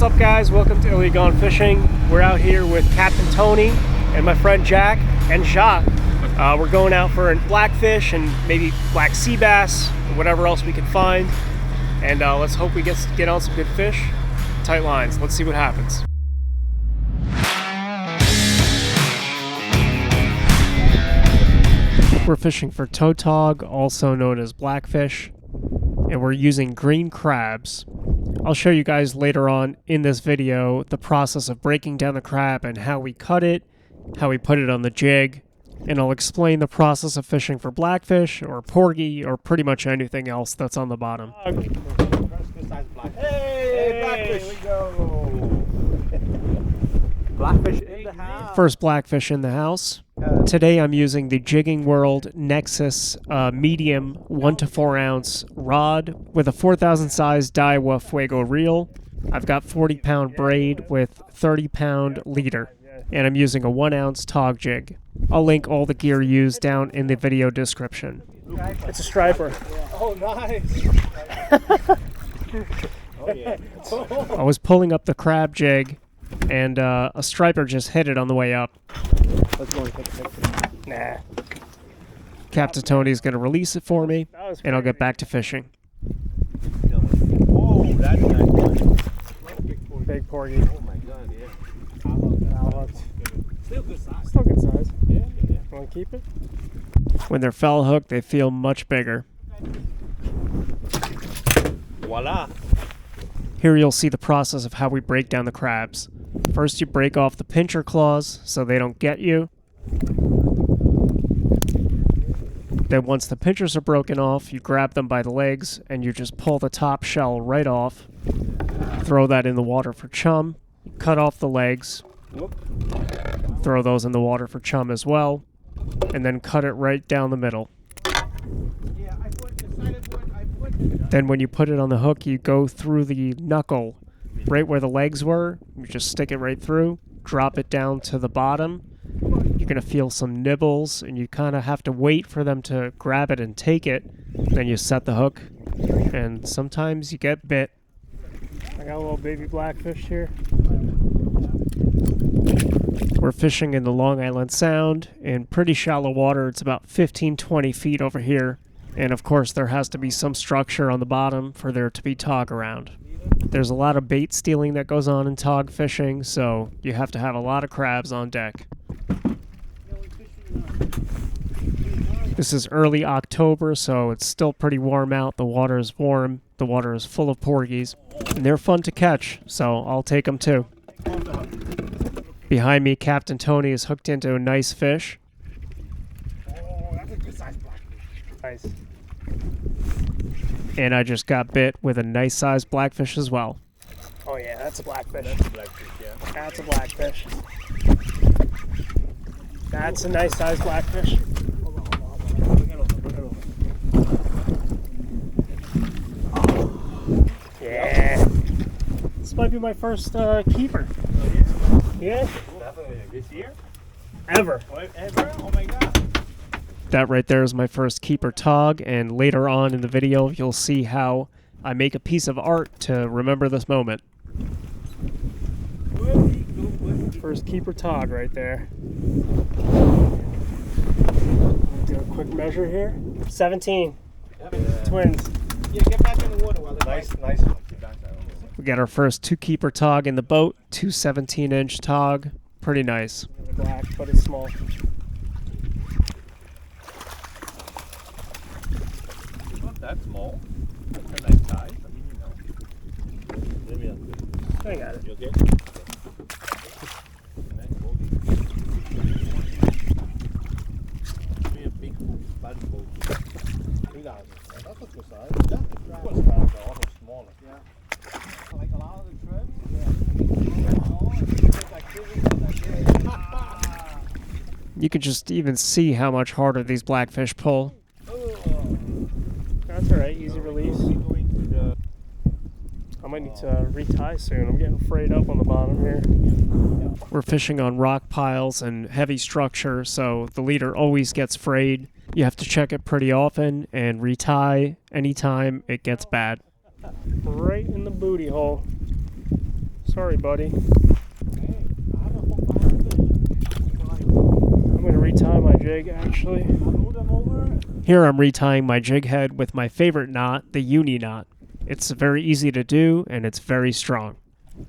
What's up, guys? Welcome to Illy Gone Fishing. We're out here with Captain Tony and my friend Jack and Jacques. We're going out for blackfish and maybe black sea bass or whatever else we can find. And let's hope we get on some good fish. Tight lines. Let's see what happens. We're fishing for tautog, also known as blackfish, and we're using green crabs. I'll show you guys later on in this video the process of breaking down the crab and how we cut it, how we put it on the jig, and I'll explain the process of fishing for blackfish or porgy or pretty much anything else that's on the bottom. Hey, blackfish! Here we go. Blackfish in the house. First blackfish in the house. Today I'm using the Jigging World Nexus medium 1 to 4 ounce rod with a 4,000 size Daiwa Fuego reel. I've got 40-pound braid with 30-pound leader, and I'm using a 1 ounce tog jig. I'll link all the gear used down in the video description. It's a striper. Oh, nice. Oh, yeah. I was pulling up the crab jig, and a striper just hit it on the way up. Let's go and take a picture. Nah. Captain Tony's going to release it for me, and I'll get back to fishing. Oh, that's nice. Big porgy. Oh my god, yeah. Owl hooked. Still good size. Still good size. Yeah. Want to keep it? When they're foul hooked, they feel much bigger. Voila. Here you'll see the process of how we break down the crabs. First you break off the pincher claws so they don't get you. Then once the pinchers are broken off, you grab them by the legs and you just pull the top shell right off. Throw that in the water for chum. Cut off the legs. Throw those in the water for chum as well. And then cut it right down the middle. Then when you put it on the hook, you go through the knuckle right where the legs were. You just stick it right through, drop it down to the bottom. You're going to feel some nibbles, and you kind of have to wait for them to grab it and take it. Then you set the hook, and sometimes you get bit. I got a little baby blackfish here. We're fishing in the Long Island Sound in pretty shallow water. It's about 15-20 feet over here. And of course there has to be some structure on the bottom for there to be tog around. There's a lot of bait stealing that goes on in tog fishing, so you have to have a lot of crabs on deck. This is early October, so it's still pretty warm out. The water is warm, the water is full of porgies, and they're fun to catch, so I'll take them too. Behind me, Captain Tony is hooked into a nice fish. Nice. And I just got bit with a nice sized blackfish as well. Oh yeah, that's a blackfish. That's a blackfish, yeah. That's a blackfish. That's a nice sized blackfish. Yeah. This might be my first keeper. Yeah? Definitely this year? Ever. Ever? Oh my god. That right there is my first keeper tog, and later on in the video you'll see how I make a piece of art to remember this moment. First keeper tog right there. Do a quick measure here. 17. Twins. Yeah, get back in the water while nice one. We got our first 2 keeper tog in the boat, 2 17-inch tog. Pretty nice. Black, but it's small. That's small. That's a nice size. I mean, you know. I got it. You okay? Nice boat. Be a big body boat. 3,000. That's a good size. Yeah. Of course, crabs are also smaller. Yeah. Like a lot of the trims. You could just even see how much harder these blackfish pull. That's alright, easy release. I might need to retie soon. I'm getting frayed up on the bottom here. We're fishing on rock piles and heavy structure, so the leader always gets frayed. You have to check it pretty often and retie anytime it gets bad. Right in the booty hole. Sorry, buddy. Hey, I have a whole pile of fish. I'm going to retie my jig, actually. I move them over. Here I'm retying my jig head with my favorite knot, the uni knot. It's very easy to do, and it's very strong.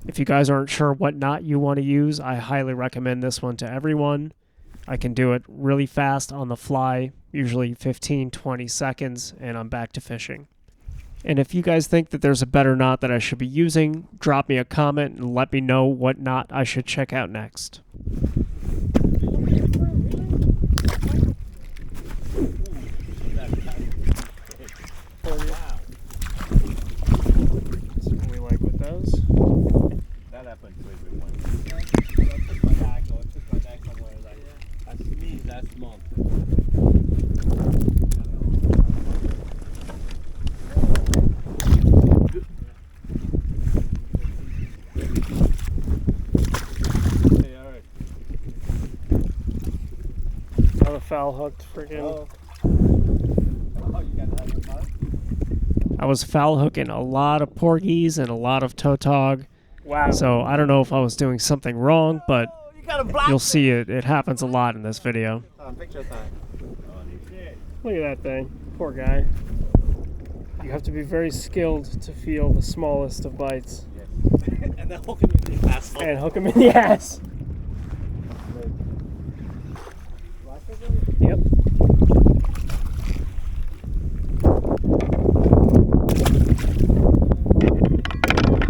If you guys aren't sure what knot you want to use, I highly recommend this one to everyone. I can do it really fast on the fly, usually 15-20 seconds, and I'm back to fishing. And if you guys think that there's a better knot that I should be using, drop me a comment and let me know what knot I should check out next. That's what we like with those. That happened to everyone. I took my bag, or I took my bag somewhere. Like, that's me last month. Hey, alright. Another foul hooked friggin'. Oh, you got that one, huh? I was foul hooking a lot of porgies and a lot of tautog. Wow. So I don't know if I was doing something wrong, but You got a black you'll see it happens a lot in this video. picture time. Holy shit. Look at that thing. Poor guy. You have to be very skilled to feel the smallest of bites. Yes. And then hook him in the asshole. And hook him in the ass. Yep.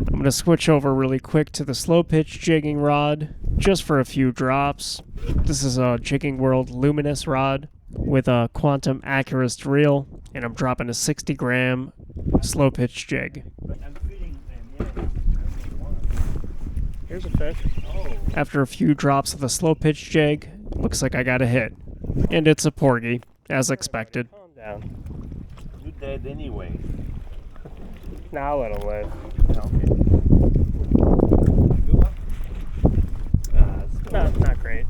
I'm going to switch over really quick to the slow pitch jigging rod, just for a few drops. This is a Jigging World Luminous rod with a quantum accurist reel, and I'm dropping a 60-gram slow pitch jig. I'm feeding them, yeah. Here's a fish. Oh. After a few drops of the slow pitch jig, looks like I got a hit. And it's a porgy, as expected. Calm down. You're dead anyway. Now let him live. Okay. Good one? Not great.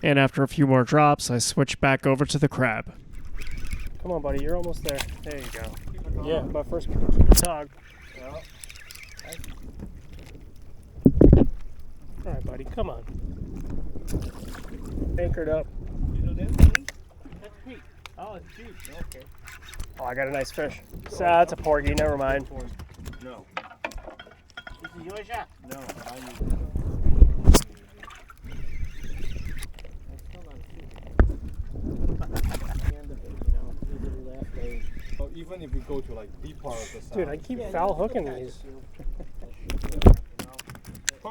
And after a few more drops, I switch back over to the crab. Come on, buddy, you're almost there. There you go. Yeah, but first keep the tog. Yeah. All right, buddy, come on. Anchored up. You know that thing? That's cheap. Oh, it's cheap. Okay. Oh, I got a nice fish. That's a porgy, never mind. No. This is your shot? No, I need it. Even if we go to like deep part of the sound. Dude, I keep foul hooking these.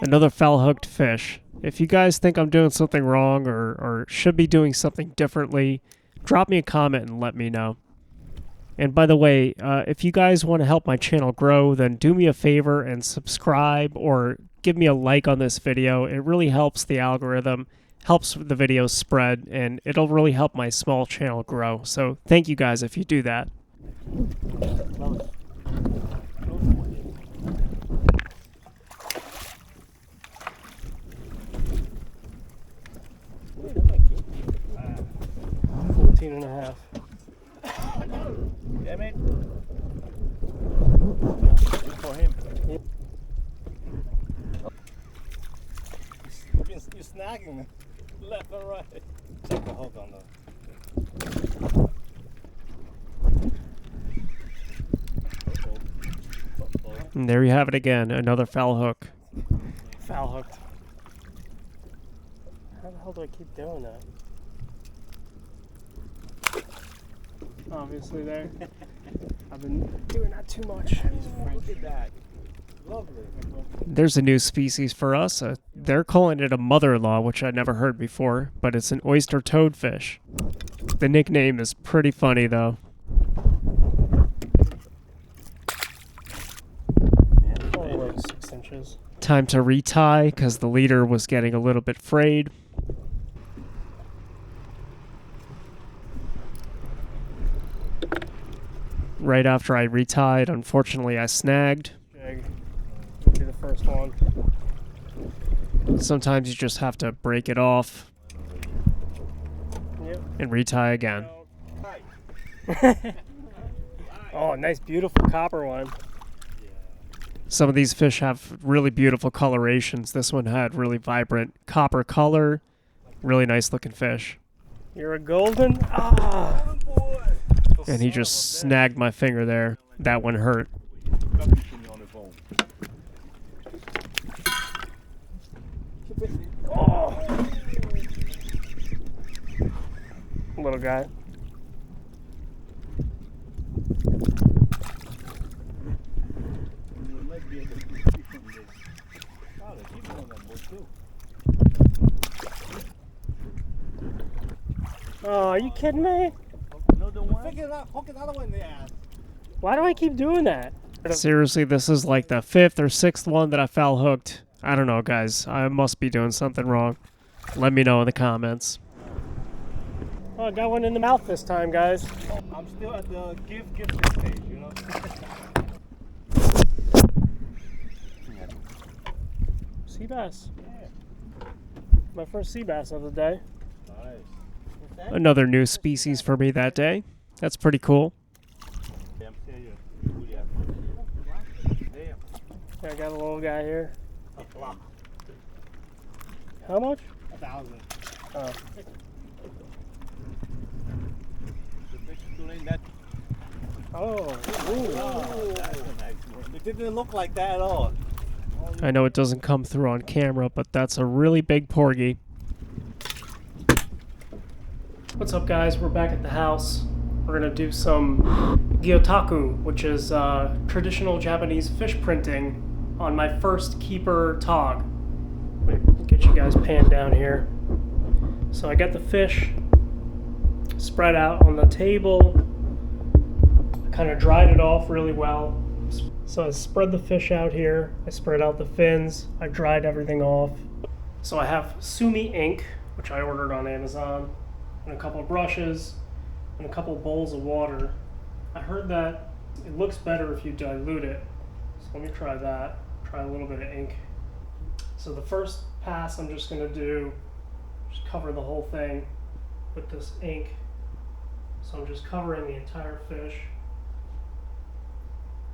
Another foul hooked fish. If you guys think I'm doing something wrong or should be doing something differently, drop me a comment and let me know. And by the way, if you guys want to help my channel grow, then do me a favor and subscribe or give me a like on this video. It really helps the algorithm, helps the videos spread, and it'll really help my small channel grow. So thank you guys if you do that. And a half. Damn it. Good for him. Yep. You're snagging left and right. Take the hook on the. And there you have it again, another foul hook. Foul hooked. How the hell do I keep doing that? Obviously there. I've been doing that too much. Look at that. Lovely. There's a new species for us. They're calling it a mother-in-law, which I'd never heard before, but it's an oyster toadfish. The nickname is pretty funny though. Only like 6 inches. Time to retie because the leader was getting a little bit frayed. Right after I retied, unfortunately I snagged. Jig will be the first one. Sometimes you just have to break it off. Yep. And retie again. Oh, nice beautiful copper one. Some of these fish have really beautiful colorations. This one had really vibrant copper color. Really nice looking fish. You're a golden? Ah! And he just snagged my finger there. That one hurt. Oh. Little guy. Oh, are you kidding me? Why do I keep doing that? Seriously, this is like the 5th or 6th one that I foul hooked. I don't know, guys. I must be doing something wrong. Let me know in the comments. Oh, I got one in the mouth this time, guys. I'm still at the give stage, you know. Sea bass. Yeah. My first sea bass of the day. Nice. Another new species for me that day. That's pretty cool. I got a little guy here. How much? 1,000. Oh. Oh. It didn't look like that at all. I know it doesn't come through on camera, but that's a really big porgy. What's up, guys? We're back at the house. We're gonna do some GYOTAKU, which is traditional Japanese fish printing on my first keeper Tautog. Let me get you guys panned down here. So I got the fish spread out on the table. I kind of dried it off really well. So I spread the fish out here. I spread out the fins. I dried everything off. So I have Sumi ink, which I ordered on Amazon, and a couple of brushes, and a couple of bowls of water. I heard that it looks better if you dilute it. So let me try that. Try a little bit of ink. So the first pass I'm just gonna do, just cover the whole thing with this ink. So I'm just covering the entire fish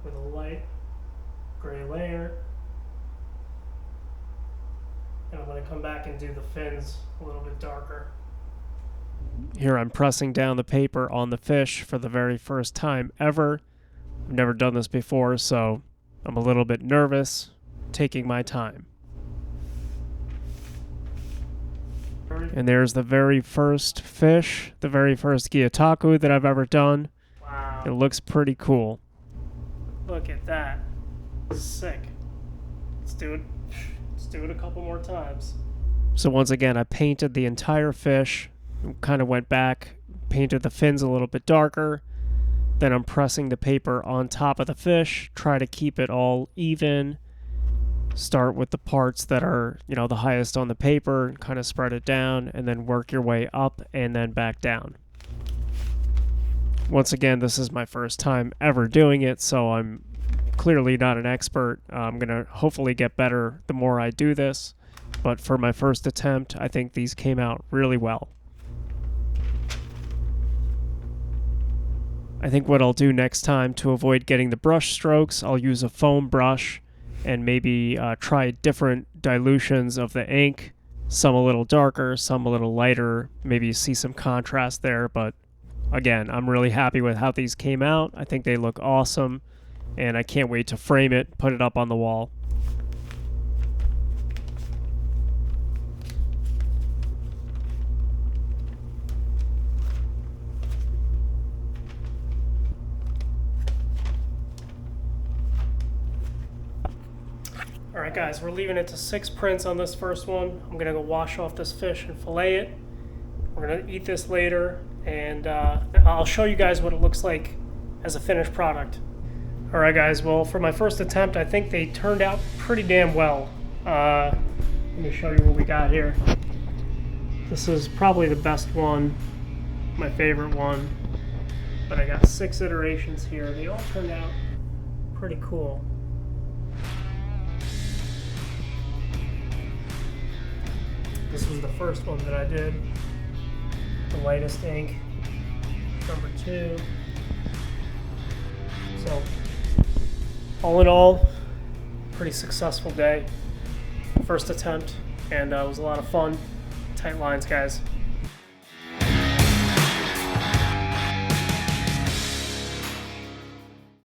with a light gray layer. And I'm gonna come back and do the fins a little bit darker. Here I'm pressing down the paper on the fish for the very first time ever. I've never done this before, so I'm a little bit nervous, taking my time. And there's the very first fish, the very first GYOTAKU that I've ever done. Wow. It looks pretty cool. Look at that. Sick. Let's do it. Let's do it a couple more times. So once again, I painted the entire fish, kind of went back, painted the fins a little bit darker. Then I'm pressing the paper on top of the fish, try to keep it all even. Start with the parts that are, you know, the highest on the paper, kind of spread it down, and then work your way up and then back down. Once again, this is my first time ever doing it, so I'm clearly not an expert. I'm going to hopefully get better the more I do this, but for my first attempt, I think these came out really well. I think what I'll do next time to avoid getting the brush strokes, I'll use a foam brush and maybe try different dilutions of the ink, some a little darker, some a little lighter, maybe see some contrast there, but again, I'm really happy with how these came out. I think they look awesome, and I can't wait to frame it, put it up on the wall. Alright guys, we're leaving it to 6 prints on this first one. I'm going to go wash off this fish and fillet it. We're going to eat this later, and I'll show you guys what it looks like as a finished product. Alright guys, well for my first attempt, I think they turned out pretty damn well. Let me show you what we got here. This is probably the best one, my favorite one. But I got 6 iterations here. They all turned out pretty cool. This was the first one that I did. The lightest ink. Number 2. So, all in all, pretty successful day. First attempt, and it was a lot of fun. Tight lines, guys.